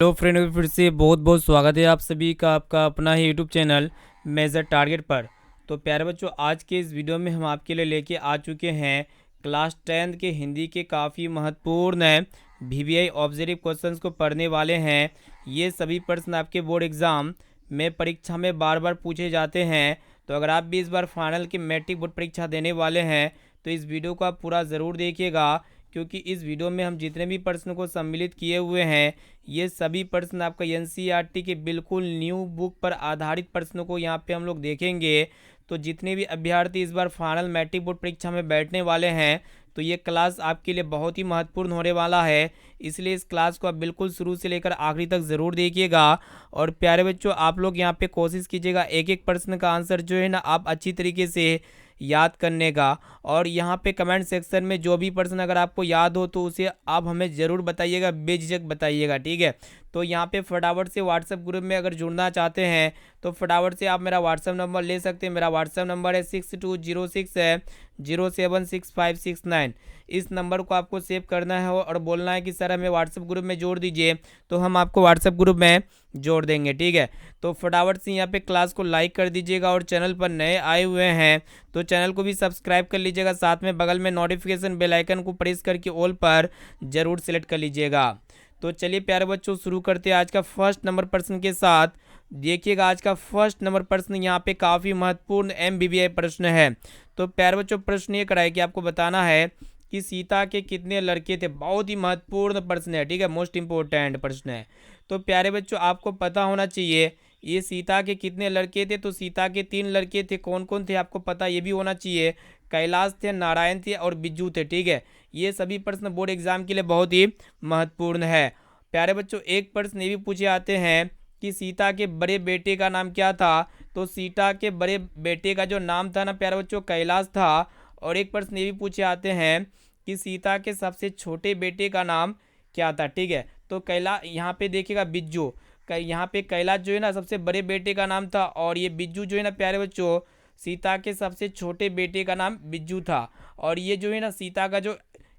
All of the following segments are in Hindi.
हेलो फ्रेंड, फिर से बहुत बहुत स्वागत है आप सभी का आपका अपना ही यूट्यूब चैनल मेजर टारगेट पर। तो प्यारे बच्चों, आज के इस वीडियो में हम आपके लिए लेके आ चुके हैं क्लास 10 के हिंदी के काफ़ी महत्वपूर्ण वीवीआई ऑब्जेक्टिव क्वेश्चंस को पढ़ने वाले हैं। ये सभी प्रश्न आपके बोर्ड एग्ज़ाम में परीक्षा में बार बार पूछे जाते हैं। तो अगर आप भी इस बार फाइनल की मैट्रिक बोर्ड परीक्षा देने वाले हैं तो इस वीडियो को आप पूरा ज़रूर देखिएगा, क्योंकि इस वीडियो में हम जितने भी प्रश्न को सम्मिलित किए हुए हैं ये सभी प्रश्न आपका एनसीईआरटी के बिल्कुल न्यू बुक पर आधारित प्रश्नों को यहाँ पे हम लोग देखेंगे। तो जितने भी अभ्यर्थी इस बार फाइनल मैट्रिक बोर्ड परीक्षा में बैठने वाले हैं तो ये क्लास आपके लिए बहुत ही महत्वपूर्ण होने वाला है, इसलिए इस क्लास को आप बिल्कुल शुरू से लेकर आखिरी तक ज़रूर देखिएगा। और प्यारे बच्चों, आप लोग यहाँ पे कोशिश कीजिएगा एक एक प्रश्न का आंसर जो है ना आप अच्छी तरीके से याद करने का। और यहाँ पे कमेंट सेक्शन में जो भी प्रश्न अगर आपको याद हो तो उसे आप हमें ज़रूर बताइएगा, बेझिझक बताइएगा, ठीक है। तो यहाँ पे फटाफट से व्हाट्सएप ग्रुप में अगर जुड़ना चाहते हैं तो फटाफट से आप मेरा व्हाट्सएप नंबर ले सकते हैं। मेरा व्हाट्सएप नंबर है 6206 076569। इस नंबर को आपको सेव करना है और बोलना है कि सर हमें व्हाट्सएप ग्रुप में जोड़ दीजिए, तो हम आपको व्हाट्सएप ग्रुप में जोड़ देंगे, ठीक है। तो फटाफट से यहाँ पे क्लास को लाइक कर दीजिएगा और चैनल पर नए आए हुए हैं तो चैनल को भी सब्सक्राइब कर लीजिएगा। साथ में बगल में नोटिफिकेशन बेल आइकन को प्रेस करके ऑल पर जरूर सेलेक्ट कर लीजिएगा। तो चलिए प्यारे बच्चों, शुरू करते हैं आज का फर्स्ट नंबर प्रश्न के साथ। देखिएगा आज का फर्स्ट नंबर प्रश्न यहाँ पे काफ़ी महत्वपूर्ण एमबीबीआई प्रश्न है। तो प्यारे बच्चों, प्रश्न ये कराए कि आपको बताना है कि सीता के कितने लड़के थे। बहुत ही महत्वपूर्ण प्रश्न है, ठीक है, मोस्ट इंपॉर्टेंट प्रश्न है। तो प्यारे बच्चों, आपको पता होना चाहिए ये सीता के कितने लड़के थे। तो सीता के 3 लड़के थे। कौन कौन थे आपको पता ये भी होना चाहिए। कैलाश थे, नारायण थे और बिज्जू थे, ठीक है। ये सभी प्रश्न बोर्ड एग्जाम के लिए बहुत ही महत्वपूर्ण है। प्यारे बच्चों, एक प्रश्न ये भी पूछे आते हैं कि सीता के बड़े बेटे का नाम क्या था। तो सीता के बड़े बेटे का जो नाम था ना प्यारे बच्चों, कैलाश था। और एक प्रश्न ये भी पूछे आते हैं कि सीता के सबसे छोटे बेटे का नाम क्या था, ठीक है। तो यहाँ पे देखिएगा बिज्जू, यहाँ पे कैलाश जो है ना सबसे बड़े बेटे का नाम था और ये बिज्जू जो है ना प्यारे बच्चों सीता के सबसे छोटे बेटे का नाम बिज्जू था। और ये जो है ना सीता का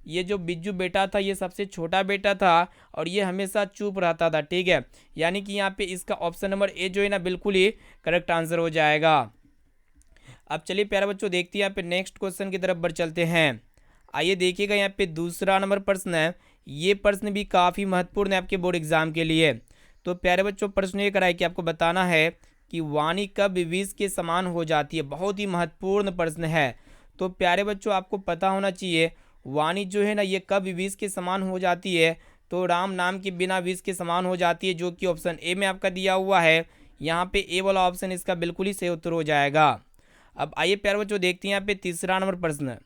ये जो बिज्जू बेटा था ये सबसे छोटा बेटा था और ये हमेशा चुप रहता था, ठीक है। यानी कि यहाँ पे इसका ऑप्शन नंबर ए जो है ना बिल्कुल ही करेक्ट आंसर हो जाएगा। अब चलिए प्यारे बच्चों, देखते हैं यहाँ पे नेक्स्ट क्वेश्चन की तरफ बढ़ चलते हैं। आइए देखिएगा यहाँ पे दूसरा नंबर प्रश्न है। ये प्रश्न भी काफ़ी महत्वपूर्ण है आपके बोर्ड एग्जाम के लिए। तो प्यारे बच्चों, प्रश्न ये कराए कि आपको बताना है कि वाणी कब विष के समान हो जाती है। बहुत ही महत्वपूर्ण प्रश्न है। तो प्यारे बच्चों, आपको पता होना चाहिए वाणी जो है ना ये कब विष के समान हो जाती है। तो राम नाम के बिना विष के समान हो जाती है, जो कि ऑप्शन ए में आपका दिया हुआ है। यहाँ पे ए वाला ऑप्शन इसका बिल्कुल ही सही उत्तर हो जाएगा। अब आइए प्यारे बच्चों, देखते हैं यहाँ पे तीसरा नंबर प्रश्न।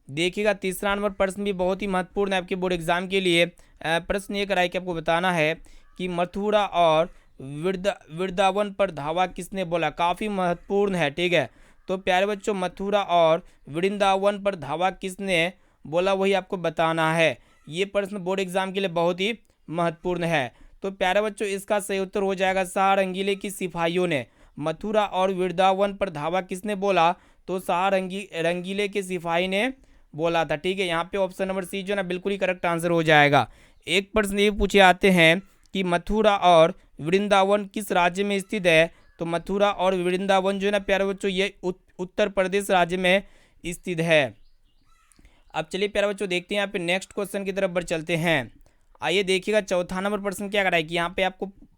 देखिएगा तीसरा नंबर प्रश्न भी बहुत ही महत्वपूर्ण है आपके बोर्ड एग्जाम के लिए। प्रश्न ये कराए कि आपको बताना है कि मथुरा और वृंदावन पर धावा किसने बोला। काफ़ी महत्वपूर्ण है, ठीक है। तो प्यारे बच्चों, मथुरा और वृंदावन पर धावा किसने बोला वही आपको बताना है। ये प्रश्न बोर्ड एग्जाम के लिए बहुत ही महत्वपूर्ण है। तो प्यारे बच्चों, इसका सही उत्तर हो जाएगा शाह रंगीले की सिपाहियों ने। मथुरा और वृंदावन पर धावा किसने बोला। तो शाह रंगीले के सिपाही ने बोला था, ठीक है। यहाँ पे ऑप्शन नंबर सी जो है ना बिल्कुल ही करेक्ट आंसर हो जाएगा। एक प्रश्न ये पूछे आते हैं कि मथुरा और वृंदावन किस राज्य में स्थित है। तो मथुरा और वृंदावन जो है ना प्यारे बच्चों ये उत्तर प्रदेश राज्य में स्थित है। अब चलिए प्यारे बच्चों, देखते हैं यहाँ पे नेक्स्ट क्वेश्चन की तरफ बढ़ चलते हैं। आइए देखिएगा चौथा नंबर प्रश्न क्या कराए कि यहाँ पे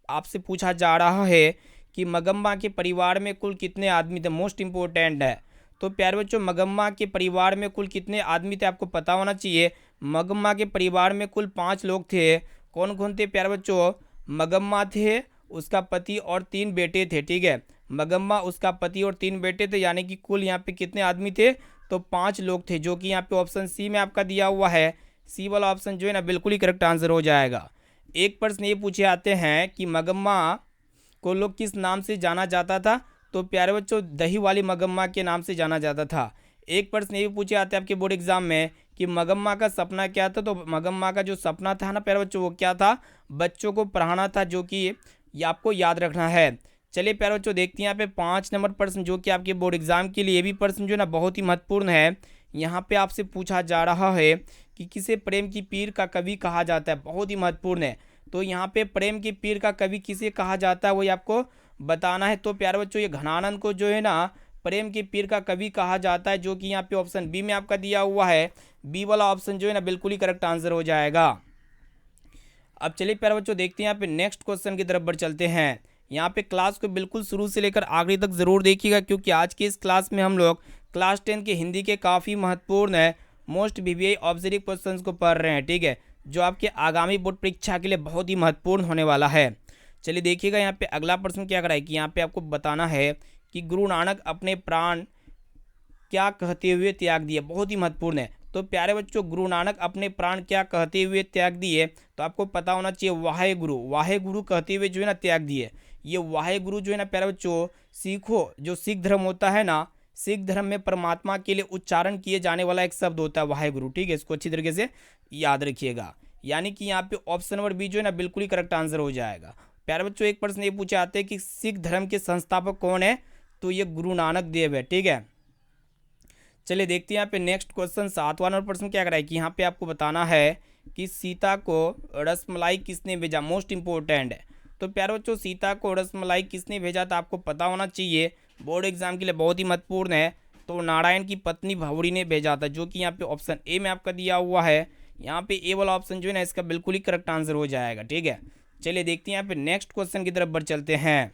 आपसे पूछा जा रहा है कि मगम्मा के परिवार में कुल कितने आदमी थे। मोस्ट इंपॉर्टेंट है। तो प्यारे बच्चों, मगम्मा के परिवार में कुल कितने आदमी थे आपको पता होना चाहिए। मगम्मा के परिवार में कुल 5 लोग थे। कौन कौन थे प्यारे बच्चों। मगम्मा थे, उसका पति और 3 बेटे थे, ठीक है। मगम्मा, उसका पति और 3 बेटे थे, यानी कि कुल यहाँ पे कितने आदमी थे। तो 5 लोग थे, जो कि यहाँ पे ऑप्शन सी में आपका दिया हुआ है। सी वाला ऑप्शन जो है ना बिल्कुल ही करेक्ट आंसर हो जाएगा। एक प्रश्न ये पूछे आते हैं कि मगम्मा को लोग किस नाम से जाना जाता था। तो प्यारे बच्चों, दही वाली मगम्मा के नाम से जाना जाता था। एक प्रश्न ये भी पूछे आते हैं आपके बोर्ड एग्जाम में कि मगम्मा का सपना क्या था। तो मगम्मा का जो सपना था ना प्यारे बच्चों वो क्या था, बच्चों को पढ़ाना था, जो कि ये आपको याद रखना है। चलिए प्यारे बच्चों, देखते हैं यहाँ पे 5 नंबर प्रश्न, जो कि आपके बोर्ड एग्जाम के लिए भी प्रश्न जो है ना बहुत ही महत्वपूर्ण है। यहाँ पे आपसे पूछा जा रहा है कि किसे प्रेम की पीर का कवि कहा जाता है। बहुत ही महत्वपूर्ण है। तो यहाँ पे प्रेम की पीर का कवि किसे कहा जाता है वही आपको बताना है। तो प्यारे बच्चों ये घनानंद को जो है ना प्रेम की पीर का कवि कहा जाता है, जो कि यहाँ पे ऑप्शन बी में आपका दिया हुआ है। बी वाला ऑप्शन जो है ना बिल्कुल ही करेक्ट आंसर हो जाएगा। अब चलिए प्यारे बच्चों देखते हैं यहाँ पे नेक्स्ट क्वेश्चन की तरफ बढ़ चलते हैं। यहाँ पे क्लास को बिल्कुल शुरू से लेकर आखिरी तक जरूर देखिएगा, क्योंकि आज की इस क्लास में हम लोग क्लास 10 के हिंदी के काफ़ी महत्वपूर्ण है मोस्ट वीवीआई ऑब्जेक्टिव क्वेश्चंस को पढ़ रहे हैं, ठीक है, जो आपके आगामी बोर्ड परीक्षा के लिए बहुत ही महत्वपूर्ण होने वाला है। चलिए देखिएगा यहाँ पे अगला प्रश्न क्या कराए कि यहाँ पे आपको बताना है कि गुरु नानक अपने प्राण क्या कहते हुए त्याग दिए। बहुत ही महत्वपूर्ण है। तो प्यारे बच्चों गुरु नानक अपने प्राण क्या कहते हुए त्याग दिए, तो आपको पता होना चाहिए वाहे गुरु कहते हुए जो है ना त्याग दिए। ये वाहे गुरु जो है ना प्यारे बच्चों सीखो जो सिख धर्म होता है ना, सिख धर्म में परमात्मा के लिए उच्चारण किए जाने वाला एक शब्द होता है वाहे गुरु, ठीक है, इसको अच्छी तरीके से याद रखिएगा। यानी कि यहाँ पे ऑप्शन नंबर बी जो है ना बिल्कुल ही करेक्ट आंसर हो जाएगा। प्यारे बच्चों एक प्रश्न ये पूछे आते हैं कि सिख धर्म के संस्थापक कौन है, तो ये गुरु नानक देव है, ठीक है। चलिए देखते हैं यहाँ पे नेक्स्ट क्वेश्चन 7वां नंबर प्रश्न क्या कराए कि यहाँ पे आपको बताना है कि सीता को रसमलाई किसने भेजा। मोस्ट इंपॉर्टेंट है। तो प्यारे बच्चों सीता को रसमलाई किसने भेजा था आपको पता होना चाहिए, बोर्ड एग्जाम के लिए बहुत ही महत्वपूर्ण है। तो नारायण की पत्नी भवरी ने भेजा था, जो कि यहाँ पे ऑप्शन ए में आपका दिया हुआ है। यहाँ पे ए वाला ऑप्शन जो है ना इसका बिल्कुल ही करेक्ट आंसर हो जाएगा, ठीक है। चलिए देखते हैं यहाँ पे नेक्स्ट क्वेश्चन की तरफ बढ़ चलते हैं।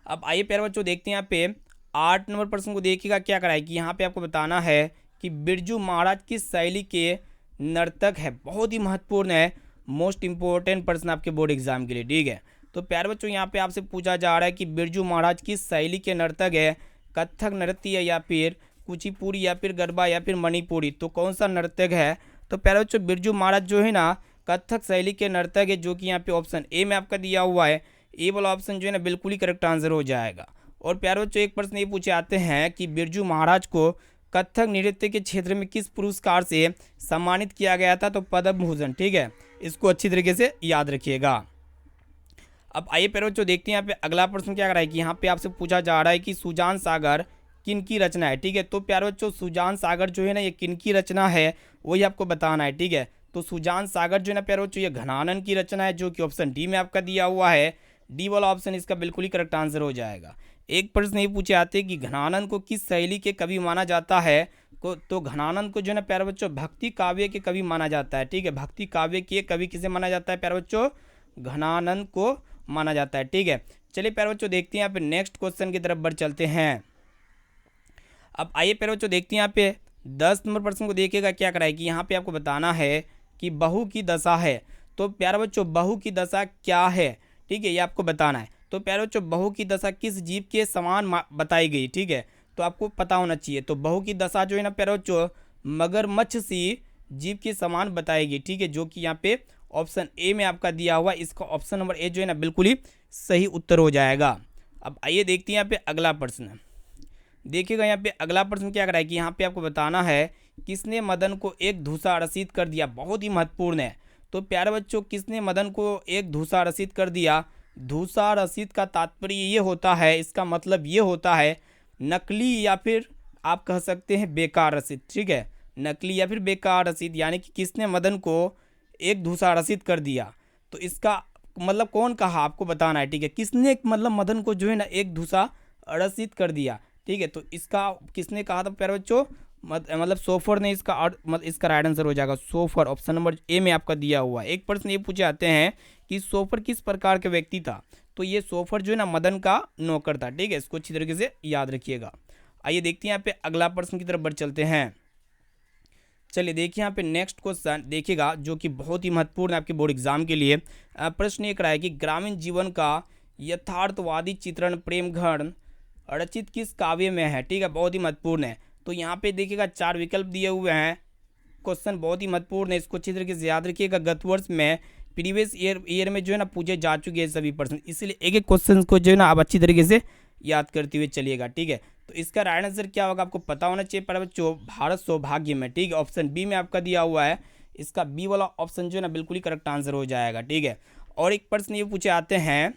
अब आइए प्यारे बच्चों देखते हैं यहाँ पे 8 नंबर प्रश्न को देखिएगा क्या कराए कि यहाँ पे आपको बताना है कि बिरजू महाराज किस शैली के नर्तक है। बहुत ही महत्वपूर्ण है, मोस्ट इंपॉर्टेंट प्रश्न आपके बोर्ड एग्जाम के लिए, ठीक है। तो प्यारे बच्चों यहाँ पे आपसे पूछा जा रहा है कि बिरजू महाराज किस शैली के नर्तक है, कथक नृत्य या फिर कुचिपुड़ी या फिर गरबा या फिर मणिपुरी, तो कौन सा नर्तक है। तो प्यारे बच्चों बिरजू महाराज जो है ना कथक शैली के नर्तक है, जो कि यहाँ पे ऑप्शन ए में आपका दिया हुआ है। ए वाला ऑप्शन जो है ना बिल्कुल ही करेक्ट आंसर हो जाएगा। और प्यारे बच्चों एक प्रश्न ये पूछे आते हैं कि बिरजू महाराज को कथक नृत्य के क्षेत्र में किस पुरस्कार से सम्मानित किया गया था, तो पद्म भूषण, ठीक है, इसको अच्छी तरीके से याद रखिएगा। अब आइए प्यारे बच्चों देखते हैं यहाँ पे अगला प्रश्न क्या कर रहा है कि यहाँ पे आपसे पूछा जा रहा है कि सुजान सागर किन की रचना है, ठीक है। तो प्यारे बच्चों सुजान सागर जो है ना ये किन की रचना है वही आपको बताना है, ठीक है। तो सुजान सागर जो है ना प्यारे बच्चों ये घनानंद की रचना है, जो कि ऑप्शन डी में आपका दिया हुआ है। डी वाला ऑप्शन इसका बिल्कुल ही करेक्ट आंसर हो जाएगा। एक प्रश्न ये पूछे आते हैं कि घनानंद को किस शैली के कवि माना जाता है, तो घनानंद को जो है ना प्यारे बच्चों भक्ति काव्य के कवि माना जाता है, ठीक है। भक्ति काव्य के कवि किसे माना जाता है प्यारे बच्चों, घनानंद को माना जाता है, ठीक है। चलिए प्यारे बच्चों देखते हैं यहाँ पे नेक्स्ट क्वेश्चन की तरफ बढ़ चलते हैं। अब आइए प्यारे बच्चों देखते हैं यहाँ पे 10 नंबर प्रश्न को देखिएगा क्या कराए कि यहाँ पे आपको बताना है कि बहू की दशा है। तो प्यारे बच्चों बहू की दशा क्या है, ठीक है, ये आपको बताना है। तो प्यारे बच्चों बहू की दशा किस जीव के समान बताई गई, ठीक है, तो आपको पता होना चाहिए। तो बहू की दशा जो है ना प्यारे बच्चों मगरमच्छ सी जीव के समान बताएगी, ठीक है, जो कि यहाँ पे ऑप्शन ए में आपका दिया हुआ। इसका ऑप्शन नंबर ए जो है ना बिल्कुल ही सही उत्तर हो जाएगा। अब आइए देखते हैं यहाँ पे अगला प्रश्न। देखिएगा यहाँ पे अगला प्रश्न क्या कराए कि यहाँ पे आपको बताना है किसने मदन को एक धूसा रसीद कर दिया। बहुत ही महत्वपूर्ण है। तो प्यारे बच्चों किसने मदन को एक धूसा रसीद कर दिया। धूसा रसीद का तात्पर्य ये होता है, इसका मतलब ये होता है नकली या फिर आप कह सकते हैं बेकार रसीद, ठीक है, नकली या फिर बेकार रसीद, यानी कि किसने मदन को एक धूसा रसीद कर दिया। तो इसका मतलब कौन कहा आपको बताना है, ठीक है, किसने मतलब मदन को जो है ना एक धूसा रसीद कर दिया, ठीक है। तो इसका किसने कहा था प्यारे बच्चों, मतलब सोफर ने इसका राइट आंसर हो जाएगा सोफर। ऑप्शन नंबर ए में आपका दिया हुआ है। एक प्रश्न ये पूछे आते हैं कि सोफर किस प्रकार के व्यक्ति था। तो ये सोफर जो है ना मदन का नौकर था, ठीक है, इसको अच्छी तरीके से याद रखिएगा। आइए देखते हैं यहाँ पे अगला प्रश्न की तरफ बढ़ चलते हैं। चलिए देखिए यहाँ पे नेक्स्ट क्वेश्चन देखिएगा, जो कि बहुत ही महत्वपूर्ण है आपके बोर्ड एग्जाम के लिए। प्रश्न एक रहा है कि ग्रामीण जीवन का यथार्थवादी चित्रण प्रेमघन रचित किस काव्य में है, ठीक है, बहुत ही महत्वपूर्ण है। तो यहाँ पे देखिएगा 4 विकल्प दिए हुए हैं। क्वेश्चन बहुत ही महत्वपूर्ण है, इसको अच्छी तरीके से याद रखिएगा। गत वर्ष में प्रीवियस ईयर में जो है ना पूछे जा चुके हैं सभी प्रश्न, इसलिए एक एक क्वेश्चन को जो है ना आप अच्छी तरीके से याद करते हुए चलिएगा, ठीक है। तो इसका राइट आंसर क्या होगा आपको पता होना चाहिए पर बच्चों, भारत सौभाग्य में, ठीक है, ऑप्शन बी में आपका दिया हुआ है। इसका बी वाला ऑप्शन जो है ना बिल्कुल ही करेक्ट आंसर हो जाएगा, ठीक है। और एक प्रश्न ये पूछे आते हैं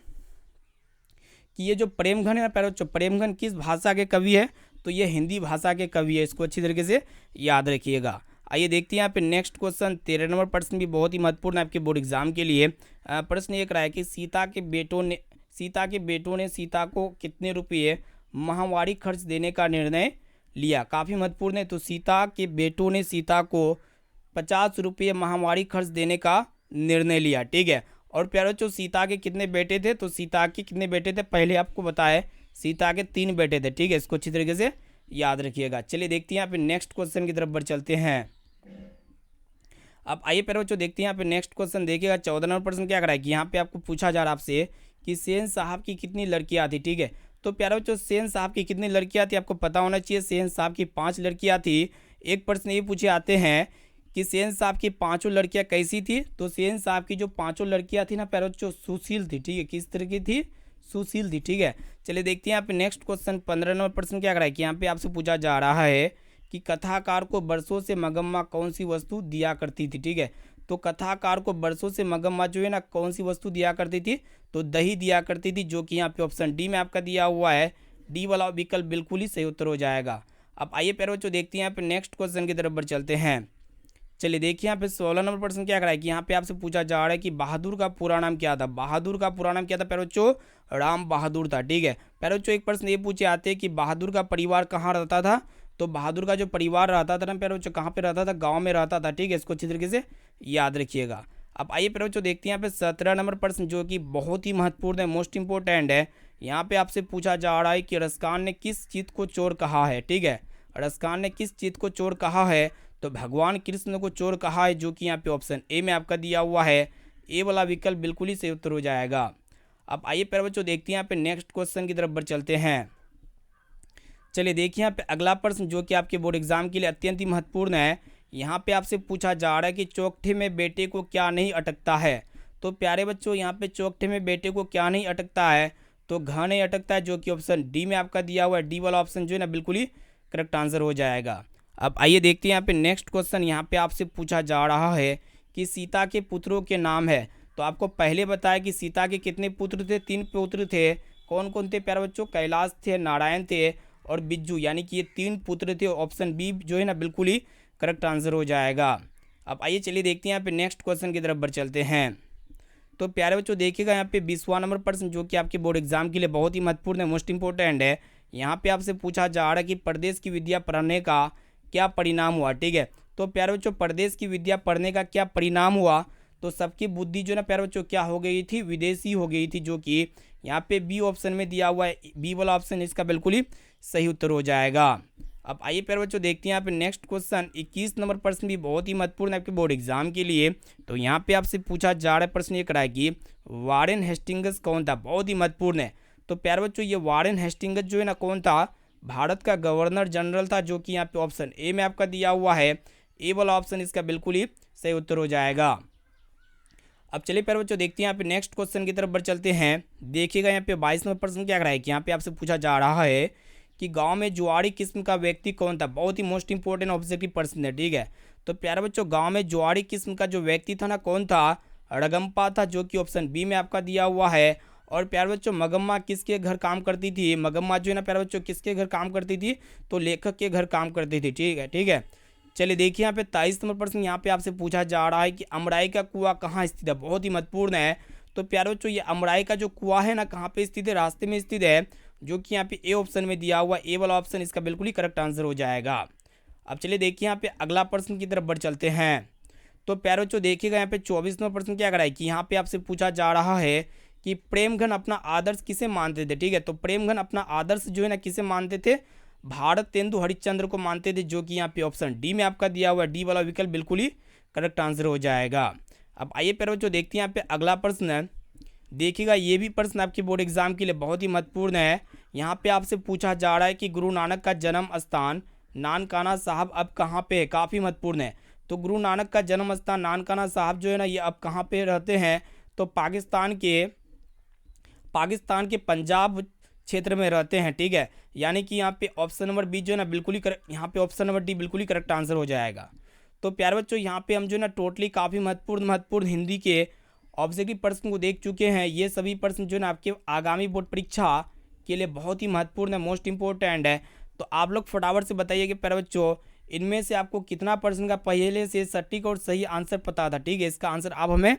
कि ये जो प्रेमघन है ना प्यारे बच्चों, प्रेमघन किस भाषा के कवि है। तो ये हिंदी भाषा के कवि है, इसको अच्छी तरीके से याद रखिएगा। आइए देखते हैं यहाँ पे नेक्स्ट क्वेश्चन 13 नंबर प्रश्न भी बहुत ही महत्वपूर्ण है आपके बोर्ड एग्जाम के लिए। प्रश्न ये रहा है कि सीता के बेटों ने सीता को कितने रुपये माहवारी खर्च देने का निर्णय लिया। काफ़ी महत्वपूर्ण है। तो सीता के बेटों ने सीता को 50 रुपये माहवारी खर्च देने का निर्णय लिया, ठीक है। और प्यारे बच्चों सीता के कितने बेटे थे, तो सीता के कितने बेटे थे पहले आपको बताए, सीता के 3 बेटे थे, ठीक है। इसको अच्छी तरीके से याद रखिएगा। चलिए देखते हैं यहाँ पे नेक्स्ट क्वेश्चन की तरफ बढ़ चलते हैं। अब आइए प्यारे बच्चों देखते हैं यहाँ पे नेक्स्ट क्वेश्चन देखिएगा। 14 नंबर प्रश्न क्या कराए कि यहाँ पे आपको पूछा जा रहा है आपसे कि सेन साहब की कितनी लड़कियाँ थी, ठीक है। तो प्यारे बच्चों सेन साहब की कितनी लड़कियाँ थी आपको पता होना चाहिए। सेन साहब की 5 लड़कियाँ थी। एक प्रश्न ये पूछे आते हैं कि सेन साहब की 5 लड़कियाँ कैसी थी। तो सेन साहब की जो 5 लड़कियाँ थी ना प्यारे बच्चों सुशील थी, ठीक है। किस तरह की थी, सुशील थी, ठीक है। चलिए देखते हैं यहाँ पे नेक्स्ट क्वेश्चन 15 नंबर प्रश्न क्या कराए कि यहाँ पे आपसे पूछा जा रहा है कि कथाकार को बरसों से मगम्मा कौन सी वस्तु दिया करती थी, ठीक है। तो कथाकार को बरसों से मगम्मा जो है ना कौन सी वस्तु दिया करती थी, तो दही दिया करती थी, जो कि यहाँ पे ऑप्शन डी में आपका दिया हुआ है। डी वाला विकल्प बिल्कुल ही सही उत्तर हो जाएगा। अब आइए प्यारे बच्चों देखते हैं यहाँ पे नेक्स्ट क्वेश्चन की तरफ बढ़ चलते हैं। चलिए देखिए यहाँ पे 16 नंबर प्रश्न क्या कराए कि यहाँ पे आपसे पूछा जा रहा है कि बहादुर का पूरा नाम क्या था। बहादुर का पूरा नाम क्या था प्यारे बच्चों, राम बहादुर था, ठीक है। प्यारे बच्चों एक प्रश्न ये पूछे आते हैं कि बहादुर का परिवार कहाँ रहता था। तो बहादुर का जो परिवार रहता था ना प्यारे बच्चों कहाँ पे रहता था, गाँव में रहता था, ठीक है। इसको अच्छी तरीके से याद रखिएगा। अब आइए प्यारे बच्चों देखते हैं यहाँ पे 17 नंबर प्रश्न जो कि बहुत ही महत्वपूर्ण है, मोस्ट इंपॉर्टेंट है। यहाँ पे आपसे पूछा जा रहा है कि रसकान ने किस चीज को चोर कहा है, ठीक है। रसकान ने किस चीज को चोर कहा है, तो भगवान कृष्ण को चोर कहा है, जो कि यहाँ पे ऑप्शन ए में आपका दिया हुआ है। ए वाला विकल्प बिल्कुल ही सही उत्तर हो जाएगा। अब आइए प्यारे बच्चों देखते हैं यहाँ पे नेक्स्ट क्वेश्चन की तरफ बढ़ चलते हैं। चलिए देखिए यहाँ पे अगला प्रश्न जो कि आपके बोर्ड एग्जाम के लिए अत्यंत ही महत्वपूर्ण है। यहाँ पे आपसे पूछा जा रहा है कि चौखटे में बेटे को क्या नहीं अटकता है। तो प्यारे बच्चों यहाँ पे चौखटे में बेटे को क्या नहीं अटकता है, तो घ नहीं अटकता है, जो कि ऑप्शन डी में आपका दिया हुआ है। डी वाला ऑप्शन जो है ना बिल्कुल ही करेक्ट आंसर हो जाएगा। अब आइए देखते हैं यहाँ पे नेक्स्ट क्वेश्चन। यहाँ पे आपसे पूछा जा रहा है कि सीता के पुत्रों के नाम है। तो आपको पहले बताया कि सीता के कितने पुत्र थे, 3 पुत्र थे। कौन कौन थे प्यारे बच्चों, कैलाश थे, नारायण थे और बिज्जू, यानी कि ये 3 पुत्र थे। ऑप्शन बी जो है ना बिल्कुल ही करेक्ट आंसर हो जाएगा। अब आइए चलिए देखते हैं यहाँ पे नेक्स्ट क्वेश्चन की तरफ बढ़ चलते हैं। तो प्यारे बच्चों देखिएगा यहाँ पे 20वां नंबर प्रश्न जो कि आपके बोर्ड एग्जाम के लिए बहुत ही महत्वपूर्ण है, मोस्ट इंपॉर्टेंट है। यहाँ पे आपसे पूछा जा रहा है कि परदेश की विद्या पढ़ने का क्या परिणाम हुआ, ठीक है। तो प्यारे बच्चों परदेश की विद्या पढ़ने का क्या परिणाम हुआ, तो सबकी बुद्धि जो ना प्यारे बच्चों क्या हो गई थी, विदेशी हो गई थी, जो कि यहाँ पे बी ऑप्शन में दिया हुआ है। बी वाला ऑप्शन इसका बिल्कुल ही सही उत्तर हो जाएगा। अब आइए प्यारे बच्चों देखते हैं यहाँ पे नेक्स्ट क्वेश्चन 21 नंबर प्रश्न भी बहुत ही महत्वपूर्ण है आपके बोर्ड एग्जाम के लिए। तो यहाँ पे आपसे पूछा जा रहा है प्रश्न ये कराए कि वारेन हेस्टिंग्स कौन था, बहुत ही महत्वपूर्ण है। तो प्यारे बच्चों ये वारेन हेस्टिंग्स जो है ना कौन था, भारत का गवर्नर जनरल था, जो कि यहाँ पे ऑप्शन ए में आपका दिया हुआ है। ए वाला ऑप्शन इसका बिल्कुल ही सही उत्तर हो जाएगा। अब चलिए प्यारे बच्चों देखते हैं यहाँ पे नेक्स्ट क्वेश्चन की तरफ बढ़ चलते हैं। देखिएगा यहाँ पे 22 नंबर प्रश्न क्या कराए कि यहाँ पे आपसे पूछा जा रहा है कि गांव में जुआरी किस्म का व्यक्ति कौन था। बहुत ही मोस्ट इंपॉर्टेंट ऑब्जेक्टिव प्रश्न है, ठीक है। तो प्यारे बच्चों गांव में जुआरी किस्म का जो व्यक्ति था ना कौन था, रगम्पा था, जो कि ऑप्शन बी में आपका दिया हुआ है। और प्यारे बच्चों मगम्मा किसके घर काम करती थी, मगम्मा जो है ना प्यारे बच्चों किसके घर काम करती थी, तो लेखक के घर काम करती थी, ठीक है, ठीक है। चलिए देखिए यहाँ पे 23 नंबर प्रश्न यहाँ पे आपसे पूछा जा रहा है कि अमराई का कुआं कहाँ स्थित है, बहुत ही महत्वपूर्ण है। तो प्यारे बच्चों ये अमराई का जो कुआं है ना कहाँ पे स्थित है, रास्ते में स्थित है, जो कि यहाँ पे ए ऑप्शन में दिया हुआ। ए वाला ऑप्शन इसका बिल्कुल ही करेक्ट आंसर हो जाएगा। अब चलिए देखिए यहाँ पे अगला प्रश्न की तरफ बढ़ चलते हैं। तो प्यारे बच्चों देखिएगा यहाँ पे 24 नंबर प्रश्न क्या कराए कि यहाँ पे आपसे पूछा जा रहा है कि प्रेमघन अपना आदर्श किसे मानते थे, ठीक है। तो प्रेमघन अपना आदर्श जो है ना किसे मानते थे, भारतेंदु हरिश्चंद्र को मानते थे, जो कि यहाँ पे ऑप्शन डी में आपका दिया हुआ है। डी वाला विकल्प बिल्कुल ही करेक्ट आंसर हो जाएगा। अब आइए प्यारे बच्चों देखते हैं यहाँ पे अगला प्रश्न। देखिएगा ये भी प्रश्न आपके बोर्ड एग्जाम के लिए बहुत ही महत्वपूर्ण है। यहाँ पे आपसे पूछा जा रहा है कि गुरु नानक का जन्म स्थान नानकाना साहब अब कहाँ पे है, काफ़ी महत्वपूर्ण है। तो गुरु नानक का जन्म स्थान नानकाना साहब जो है ना ये अब कहाँ पे रहते हैं, तो पाकिस्तान के पंजाब क्षेत्र में रहते हैं, ठीक है। यानी कि यहाँ पे ऑप्शन नंबर बी जो है ना बिल्कुल ही करेक्ट, यहाँ पे ऑप्शन नंबर डी बिल्कुल ही करेक्ट आंसर हो जाएगा। तो प्यारे बच्चों यहाँ पे हम जो है ना टोटली काफ़ी महत्वपूर्ण हिंदी के ऑब्जेक्टिव प्रश्न को देख चुके हैं। ये सभी प्रश्न जो है ना आपके आगामी बोर्ड परीक्षा के लिए बहुत ही महत्वपूर्ण है, मोस्ट इंपॉर्टेंट है। तो आप लोग फटाफट से बताइए कि प्यारे बच्चों इनमें से आपको कितना परसेंट का पहले से सटीक और सही आंसर पता था। ठीक है, इसका आंसर आप हमें,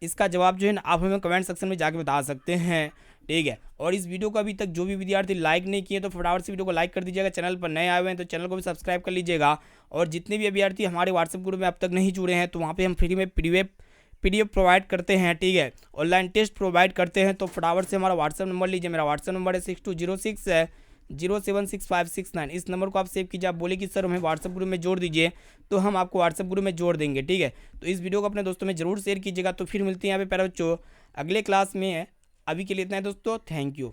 इसका जवाब जो है ना आप हमें कमेंट सेक्शन में जाके बता सकते हैं। ठीक है, और इस वीडियो को अभी तक जो भी विद्यार्थी लाइक नहीं किए तो फटाफट से वीडियो को लाइक कर दीजिएगा। चैनल पर नए आए हुए हैं तो चैनल को भी सब्सक्राइब कर लीजिएगा। और जितने भी अभ्यर्थी हमारे व्हाट्सएप ग्रुप में अब तक नहीं जुड़े हैं तो वहाँ पर हम फ्री में PDF प्रोवाइड करते हैं। ठीक है, ऑनलाइन टेस्ट प्रोवाइड करते हैं। तो फटाफट से हमारा व्हाट्सएप नंबर लीजिए। मेरा व्हाट्सएप नंबर है 6206 076569। इस नंबर को आप सेव कीजिए। आप बोले कि सर हमें व्हाट्सएप ग्रुप में जोड़ दीजिए, तो हम आपको व्हाट्सएप ग्रुप में जोड़ देंगे। ठीक है, तो इस वीडियो को अपने दोस्तों में जरूर शेयर कीजिएगा। तो फिर मिलते हैं यहाँ पे प्यारे बच्चों अगले क्लास में। अभी के लिए इतना है दोस्तों, थैंक यू।